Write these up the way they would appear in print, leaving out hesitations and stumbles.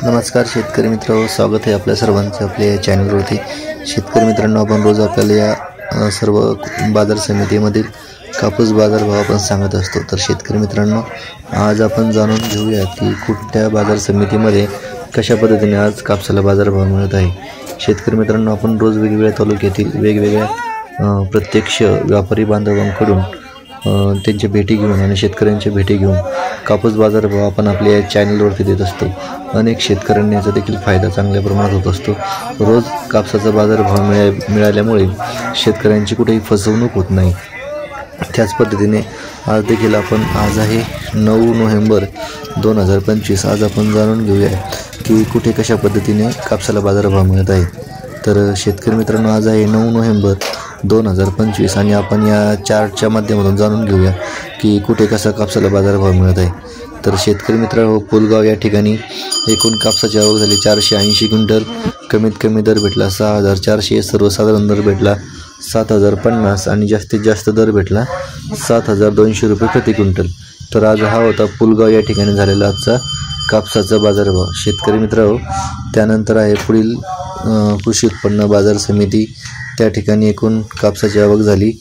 नमस्कार शेतकरी मित्रांनो, स्वागत आहे आपल्या सर्वांचं आपल्या या चॅनलवरती। शेतकरी मित्रांनो, आपण रोज आपल्याला या सर्व बाजार समितीमधील कापूस बाजार भाव आपण सांगत असतो। तर शेतकरी मित्रांनो, आज आपण जाणून घेऊया की कुठल्या बाजार समितीमध्ये कशा पद्धतीने आज कापसाला बाजार भाव मिळत आहे। शेतकरी मित्रांनो, आपण रोज वेगवेगळ्या तालुक्यातील वेगवेगळ्या प्रत्यक्ष व्यापारी बांधवांकडून त्यांच्या भेटी घेऊन आणि शेतकऱ्यांच्या भेटी घेऊन कापूस बाजार भाव आपण आपल्या या चॅनलवरती देत असतो। अनेक शेतकऱ्यांना याचा देखील फायदा चांगल्या प्रमाणात होत असतो। रोज कापसाचा बाजार भाव मिळाल्यामुळे शेतकऱ्यांची कुठेही फसवणूक होत नाही। त्याच पद्धतीने आज देखील आज आहे 9 नोव्हेंबर 2025। आज आपण जाणून घेऊया की कुठे कशा पद्धतीने कापसाला बाजार भाव मिळत आहे। तर शेतकरी मित्रांनो, आज आहे 9 नोव्हेंबर 2025 आणि आपण या चार्टच्या माध्यमातून जाणून घेऊया की कुठे कसा कापसाला बाजार भाव मिळत आहे। तर शेतकरी मित्रांनो, पुलगाव या ठिकाणी एकूण कापसाची आवक झाली 480 क्विंटल। कमीत कमी दर भेटला 6400, सर्वसाधारण दर भेटला 7050 आणि जास्तीत जास्त दर भेटला 7200 रुपये प्रति क्विंटल। तर आज हा होता पुलगाव या ठिकाणी झालेला आजचा कापसाचा बाजारभाव। शेतकरी मित्रांनो, त्यानंतर आहे पुढील कृषी उत्पन्न बाजार समिती। त्या ठिकाणी एकूण कापसाची आवक झाली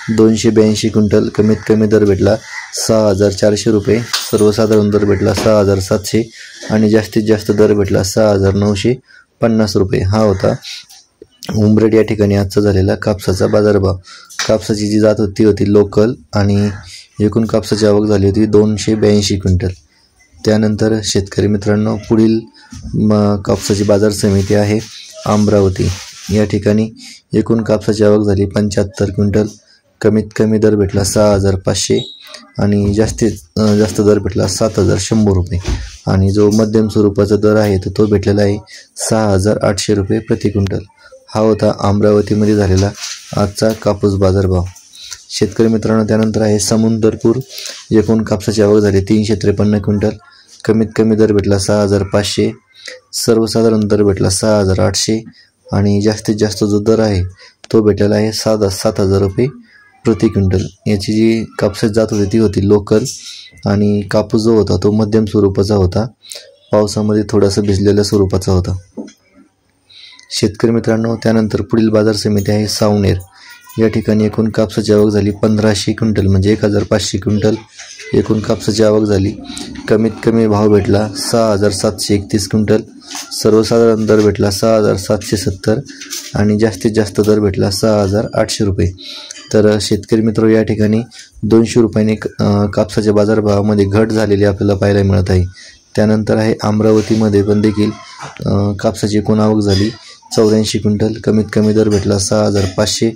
282 क्विंटल। कमीत कमी दर भेटला 6400 रुपये, सर्वसाधारण दर भेटला 6700 आणि जास्तीत जास्त दर भेटला 6950 रुपये। हा होता उमरेड या ठिकाणी आजचा झालेला कापसाचा बाजारभाव। कापसाची जी जात होती लोकल आणि एकूण कापसाची आवक झाली होती 282 क्विंटल। त्यानंतर शेतकरी मित्रांनो, पुढील कापसाची बाजार समिती आहे अमरावती। या ठिकाणी एकूण कापसाची आवक झाली 75 क्विंटल। कमीत कमी दर भेटला 6500 आणि जास्तीत जास्त दर भेटला 7100 रुपये आणि जो मध्यम स्वरूपाचा दर आहे तो भेटलेला आहे 6800 रुपये प्रति क्विंटल। हा होता अमरावतीमध्ये झालेला आजचा कापूस बाजारभाव। शेतकरी मित्रांनो, त्यानंतर आहे समुद्रपूर। एकूण कापसाची आवक झाली 353 क्विंटल। कमीत कमी दर भेटला 6500, सर्वसाधारण दर भेटला 6800 आणि जास्तीत जास्त जो दर आहे तो भेटलेला आहे 7000 रुपये प्रति क्विंटल। याची जी कापसाची जात होती ती होती लोकल आणि कापूस जो होता तो मध्यम स्वरूपाचा होता, पावसामध्ये थोडासा भिजलेल्या स्वरूपाचा होता। शेतकरी मित्रांनो, त्यानंतर पुढील बाजार समिती आहे सावनेर। या ठिकाणी एकूण कापसाची आवक झाली 1500 क्विंटल म्हणजे 1500 क्विंटल एकूण कापसाची आवक झाली। कमीत कमी भाव भेटला 6731 क्विंटल, सर्वसाधारण दर भेटला 6770 आणि जास्तीत जास्त दर भेटला 6800 रुपये। तर शेतकरी मित्र, या ठिकाणी 200 रुपयांनी कापसाच्या बाजारभावामध्ये घट झालेली आपल्याला पाहायला मिळत आहे। त्यानंतर आहे अमरावतीमध्ये पण देखील कापसाची एकूण आवक झाली 84 क्विंटल। कमीत कमी दर भेटला 6500,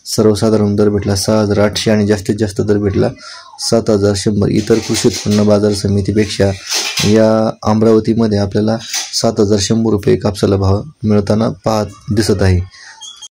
सर्वसाधारण दर भेटला 6800 आणि जास्तीत जास्त दर भेटला 7100। इतर कृषी उत्पन्न बाजार समितीपेक्षा या अमरावतीमध्ये आपल्याला 7100 रुपये कापसाला भाव मिळताना दिसत आहे।